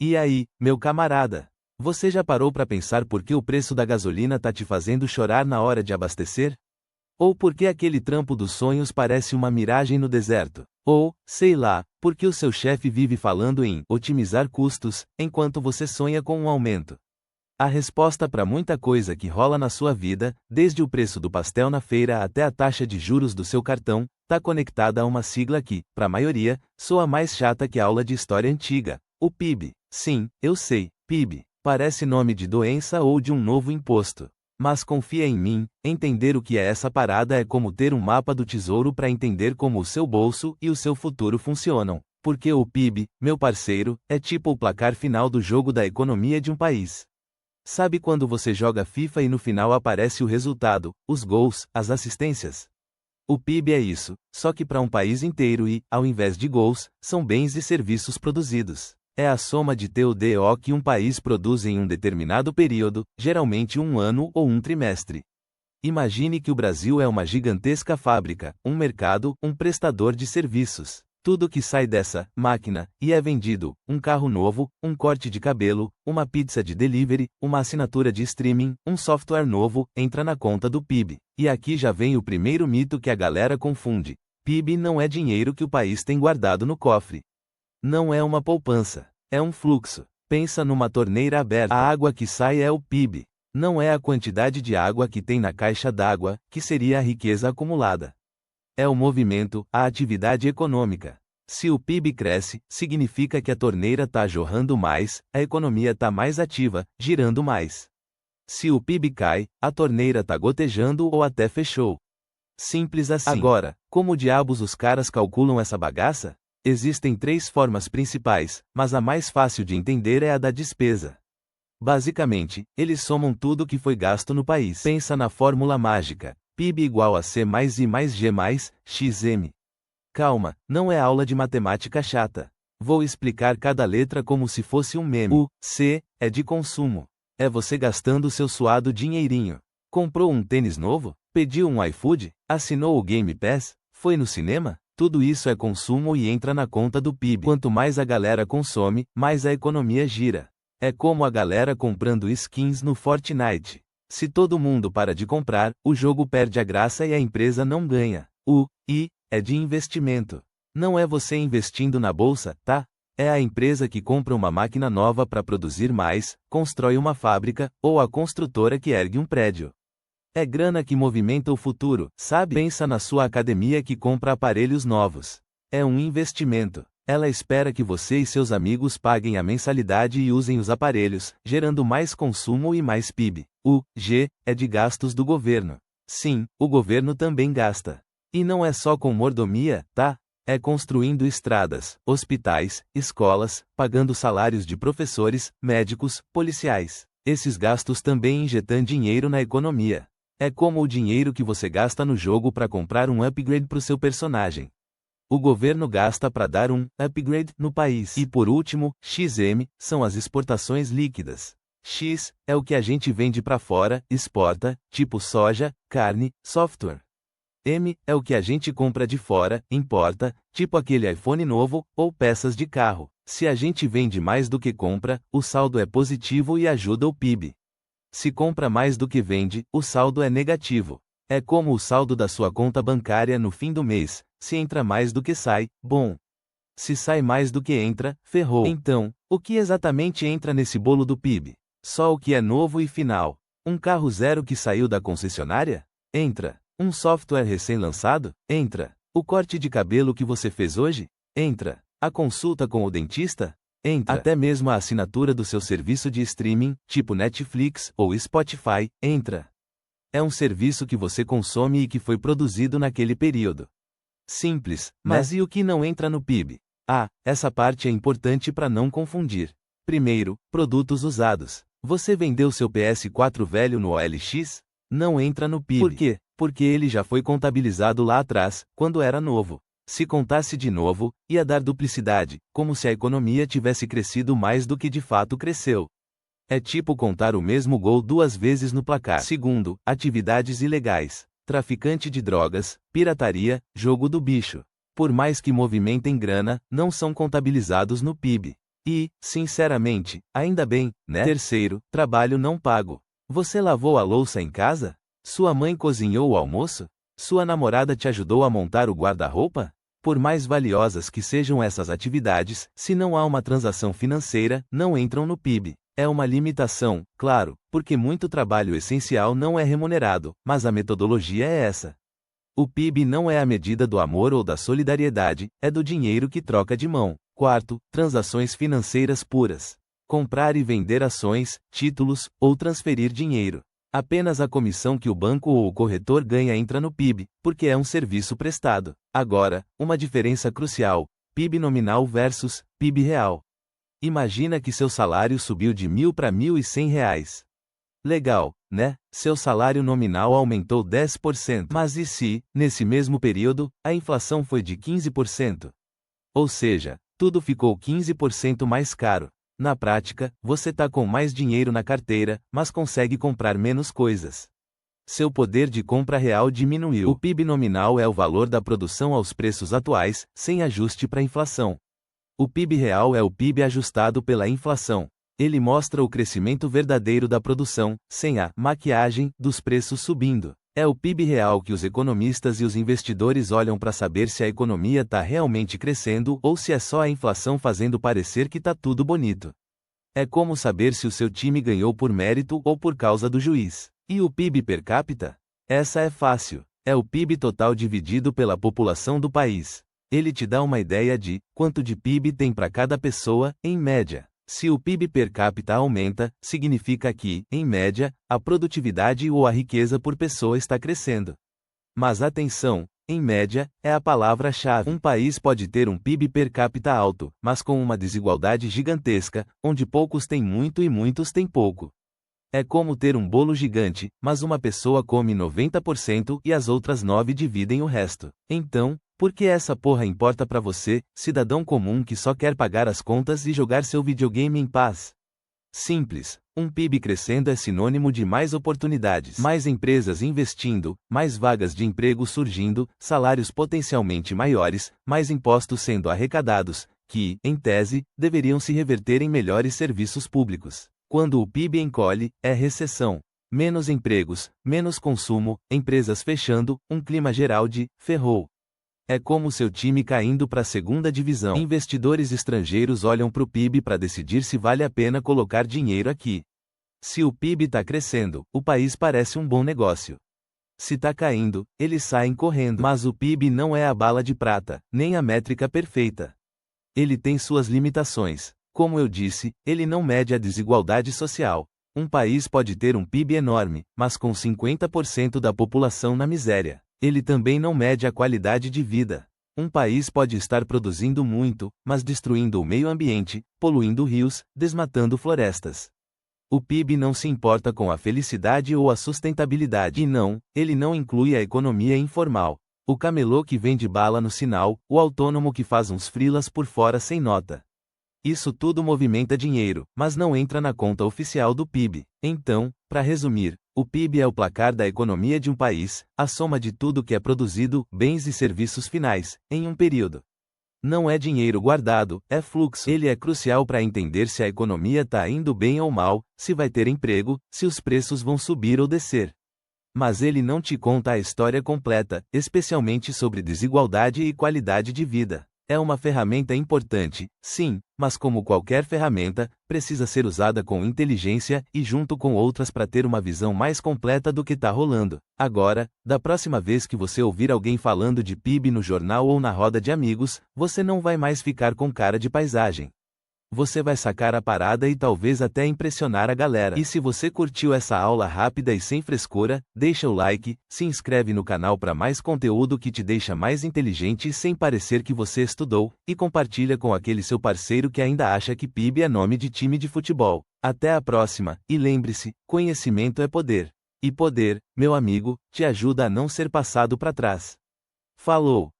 E aí, meu camarada? Você já parou para pensar por que o preço da gasolina tá te fazendo chorar na hora de abastecer? Ou por que aquele trampo dos sonhos parece uma miragem no deserto? Ou, sei lá, por que o seu chefe vive falando em otimizar custos, enquanto você sonha com um aumento? A resposta para muita coisa que rola na sua vida, desde o preço do pastel na feira até a taxa de juros do seu cartão, está conectada a uma sigla que, para a maioria, soa mais chata que a aula de história antiga: o PIB. Sim, eu sei, PIB. Parece nome de doença ou de um novo imposto. Mas confia em mim, entender o que é essa parada é como ter um mapa do tesouro para entender como o seu bolso e o seu futuro funcionam. Porque o PIB, meu parceiro, é tipo o placar final do jogo da economia de um país. Sabe quando você joga FIFA e no final aparece o resultado, os gols, as assistências? O PIB é isso, só que para um país inteiro e, ao invés de gols, são bens e serviços produzidos. É a soma de TUDO que um país produz em um determinado período, geralmente um ano ou um trimestre. Imagine que o Brasil é uma gigantesca fábrica, um mercado, um prestador de serviços. Tudo que sai dessa máquina e é vendido, um carro novo, um corte de cabelo, uma pizza de delivery, uma assinatura de streaming, um software novo, entra na conta do PIB. E aqui já vem o primeiro mito que a galera confunde. PIB não é dinheiro que o país tem guardado no cofre. Não é uma poupança, é um fluxo. Pensa numa torneira aberta. A água que sai é o PIB. Não é a quantidade de água que tem na caixa d'água, que seria a riqueza acumulada. É o movimento, a atividade econômica. Se o PIB cresce, significa que a torneira está jorrando mais, a economia está mais ativa, girando mais. Se o PIB cai, a torneira está gotejando ou até fechou. Simples assim. Agora, como diabos os caras calculam essa bagaça? Existem 3 formas principais, mas a mais fácil de entender é a da despesa. Basicamente, eles somam tudo que foi gasto no país. Pensa na fórmula mágica: PIB igual a C mais I mais G mais XM. Calma, não é aula de matemática chata. Vou explicar cada letra como se fosse um meme. O C é de consumo. É você gastando seu suado dinheirinho. Comprou um tênis novo? Pediu um iFood? Assinou o Game Pass? Foi no cinema? Tudo isso é consumo e entra na conta do PIB. Quanto mais a galera consome, mais a economia gira. É como a galera comprando skins no Fortnite. Se todo mundo para de comprar, o jogo perde a graça e a empresa não ganha. O I é de investimento. Não é você investindo na bolsa, tá? É a empresa que compra uma máquina nova para produzir mais, constrói uma fábrica, ou a construtora que ergue um prédio. É grana que movimenta o futuro, sabe? Pensa na sua academia que compra aparelhos novos. É um investimento. Ela espera que você e seus amigos paguem a mensalidade e usem os aparelhos, gerando mais consumo e mais PIB. O G é de gastos do governo. Sim, o governo também gasta. E não é só com mordomia, tá? É construindo estradas, hospitais, escolas, pagando salários de professores, médicos, policiais. Esses gastos também injetam dinheiro na economia. É como o dinheiro que você gasta no jogo para comprar um upgrade para o seu personagem. O governo gasta para dar um upgrade no país. E por último, XM, são as exportações líquidas. X é o que a gente vende para fora, exporta, tipo soja, carne, software. M é o que a gente compra de fora, importa, tipo aquele iPhone novo, ou peças de carro. Se a gente vende mais do que compra, o saldo é positivo e ajuda o PIB. Se compra mais do que vende, o saldo é negativo. É como o saldo da sua conta bancária no fim do mês: se entra mais do que sai, bom. Se sai mais do que entra, ferrou. Então, o que exatamente entra nesse bolo do PIB? Só o que é novo e final. Um carro zero que saiu da concessionária? Entra. Um software recém-lançado? Entra. O corte de cabelo que você fez hoje? Entra. A consulta com o dentista? Entra. Até mesmo a assinatura do seu serviço de streaming, tipo Netflix ou Spotify, entra. É um serviço que você consome e que foi produzido naquele período. Simples, mas e o que não entra no PIB? Ah, essa parte é importante para não confundir. Primeiro, produtos usados. Você vendeu seu PS4 velho no OLX? Não entra no PIB. Por quê? Porque ele já foi contabilizado lá atrás, quando era novo. Se contasse de novo, ia dar duplicidade, como se a economia tivesse crescido mais do que de fato cresceu. É tipo contar o mesmo gol 2 vezes no placar. Segundo, atividades ilegais. Traficante de drogas, pirataria, jogo do bicho. Por mais que movimentem grana, não são contabilizados no PIB. E, sinceramente, ainda bem, né? Terceiro, trabalho não pago. Você lavou a louça em casa? Sua mãe cozinhou o almoço? Sua namorada te ajudou a montar o guarda-roupa? Por mais valiosas que sejam essas atividades, se não há uma transação financeira, não entram no PIB. É uma limitação, claro, porque muito trabalho essencial não é remunerado, mas a metodologia é essa. O PIB não é a medida do amor ou da solidariedade, é do dinheiro que troca de mão. Quarto, transações financeiras puras. Comprar e vender ações, títulos, ou transferir dinheiro. Apenas a comissão que o banco ou o corretor ganha entra no PIB, porque é um serviço prestado. Agora, uma diferença crucial: PIB nominal versus PIB real. Imagina que seu salário subiu de R$ 1.000 para R$ 1.100. Legal, né? Seu salário nominal aumentou 10%. Mas e se, nesse mesmo período, a inflação foi de 15%? Ou seja, tudo ficou 15% mais caro. Na prática, você tá com mais dinheiro na carteira, mas consegue comprar menos coisas. Seu poder de compra real diminuiu. O PIB nominal é o valor da produção aos preços atuais, sem ajuste para a inflação. O PIB real é o PIB ajustado pela inflação. Ele mostra o crescimento verdadeiro da produção, sem a maquiagem dos preços subindo. É o PIB real que os economistas e os investidores olham para saber se a economia está realmente crescendo ou se é só a inflação fazendo parecer que está tudo bonito. É como saber se o seu time ganhou por mérito ou por causa do juiz. E o PIB per capita? Essa é fácil. É o PIB total dividido pela população do país. Ele te dá uma ideia de quanto de PIB tem para cada pessoa, em média. Se o PIB per capita aumenta, significa que, em média, a produtividade ou a riqueza por pessoa está crescendo. Mas atenção, em média, é a palavra-chave. Um país pode ter um PIB per capita alto, mas com uma desigualdade gigantesca, onde poucos têm muito e muitos têm pouco. É como ter um bolo gigante, mas uma pessoa come 90% e as outras 9 dividem o resto. Então, por que essa porra importa pra você, cidadão comum que só quer pagar as contas e jogar seu videogame em paz? Simples. Um PIB crescendo é sinônimo de mais oportunidades, mais empresas investindo, mais vagas de emprego surgindo, salários potencialmente maiores, mais impostos sendo arrecadados, que, em tese, deveriam se reverter em melhores serviços públicos. Quando o PIB encolhe, é recessão. Menos empregos, menos consumo, empresas fechando, um clima geral de ferrou. É como seu time caindo para a segunda divisão. Investidores estrangeiros olham para o PIB para decidir se vale a pena colocar dinheiro aqui. Se o PIB está crescendo, o país parece um bom negócio. Se está caindo, eles saem correndo. Mas o PIB não é a bala de prata, nem a métrica perfeita. Ele tem suas limitações. Como eu disse, ele não mede a desigualdade social. Um país pode ter um PIB enorme, mas com 50% da população na miséria. Ele também não mede a qualidade de vida. Um país pode estar produzindo muito, mas destruindo o meio ambiente, poluindo rios, desmatando florestas. O PIB não se importa com a felicidade ou a sustentabilidade. E não, ele não inclui a economia informal. O camelô que vende bala no sinal, o autônomo que faz uns freelas por fora sem nota. Isso tudo movimenta dinheiro, mas não entra na conta oficial do PIB. Então, para resumir, o PIB é o placar da economia de um país, a soma de tudo que é produzido, bens e serviços finais, em um período. Não é dinheiro guardado, é fluxo. Ele é crucial para entender se a economia está indo bem ou mal, se vai ter emprego, se os preços vão subir ou descer. Mas ele não te conta a história completa, especialmente sobre desigualdade e qualidade de vida. É uma ferramenta importante, sim, mas como qualquer ferramenta, precisa ser usada com inteligência e junto com outras para ter uma visão mais completa do que está rolando. Agora, da próxima vez que você ouvir alguém falando de PIB no jornal ou na roda de amigos, você não vai mais ficar com cara de paisagem. Você vai sacar a parada e talvez até impressionar a galera. E se você curtiu essa aula rápida e sem frescura, deixa o like, se inscreve no canal para mais conteúdo que te deixa mais inteligente sem parecer que você estudou, e compartilha com aquele seu parceiro que ainda acha que PIB é nome de time de futebol. Até a próxima, e lembre-se, conhecimento é poder. E poder, meu amigo, te ajuda a não ser passado para trás. Falou!